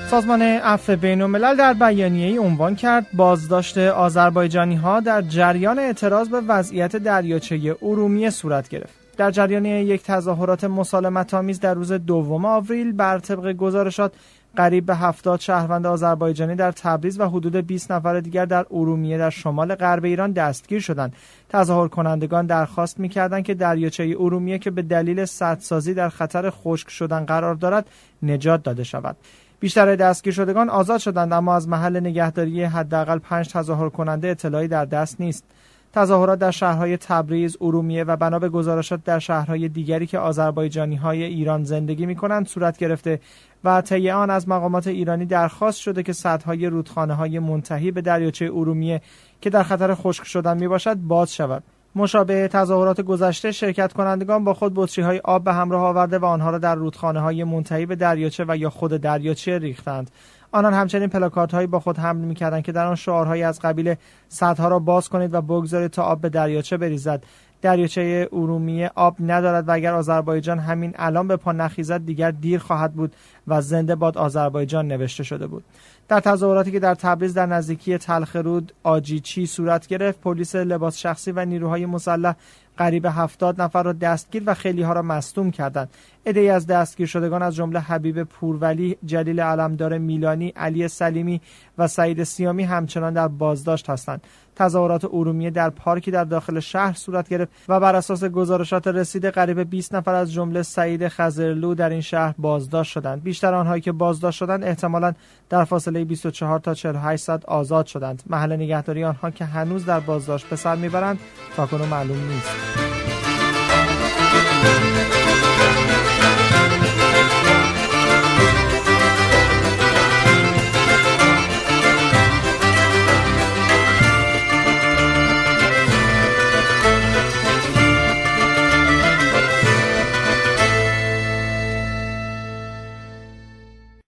سازمان عفو بین‌الملل در بیانیه‌ای عنوان کرد بازداشت آذربایجانی‌ها در جریان اعتراض به وضعیت دریاچه ارومیه صورت گرفت. در جریان یک تظاهرات مسالمت‌آمیز در روز 2 آوریل بر طبق گزارشات قریب به 70 شهروند آذربایجانی در تبریز و حدود 20 نفر دیگر در ارومیه در شمال غرب ایران دستگیر شدند. تظاهر کنندگان درخواست می‌کردند که دریاچه ارومیه که به دلیل سدسازی در خطر خشک شدن قرار دارد نجات داده شود. بیشتر دستگیر شدگان آزاد شدند، اما از محل نگهداری حداقل 5 تظاهر کننده اطلاعی در دست نیست. تظاهرات در شهرهای تبریز، ارومیه و بنا به گزارشات در شهرهای دیگری که آذربایجانی‌های ایران زندگی می‌کنند صورت گرفته و طی آن از مقامات ایرانی درخواست شده که سدهای رودخانه‌های منتهی به دریاچه ارومیه که در خطر خشک شدن میباشد باز شود. مشابه تظاهرات گذشته شرکت کنندگان با خود بطری‌های آب به همراه آورده و آنها را در رودخانه‌های منتهی به دریاچه و یا خود دریاچه ریختند. آنان همچنین پلاکاردهایی با خود حمل می‌کردند که در آن شعارهایی از قبیل سدها را باز کنید و بگذارید تا آب به دریاچه بریزد. دریاچه ارومیه آب ندارد و اگر آذربایجان همین الان به پا نخیزد دیگر دیر خواهد بود و زنده باد آذربایجان نوشته شده بود. در تظاهراتی که در تبریز در نزدیکی تلخرود آجیچی صورت گرفت، پلیس لباس شخصی و نیروهای مسلح قریب 70 نفر را دستگیر و خیلی ها را مصدوم کردند. عده‌ای از دستگیر شدگان از جمله حبیب پورولی، جلیل علمدار میلانی، علی سلیمی و سعید سیامی همچنان در بازداشت هستند. تظاهرات ارومیه در پارکی در داخل شهر صورت گرفت و بر اساس گزارشات رسیده قریب 20 نفر از جمله سعید خضرلو در این شهر بازداشت شدند. بیشتر آنهایی که بازداشت شدند احتمالاً در فاصله 24 تا 48 ساعت آزاد شدند. محل نگهداری آنها که هنوز در بازداشت به سر میبرند تاکنون معلوم نیست.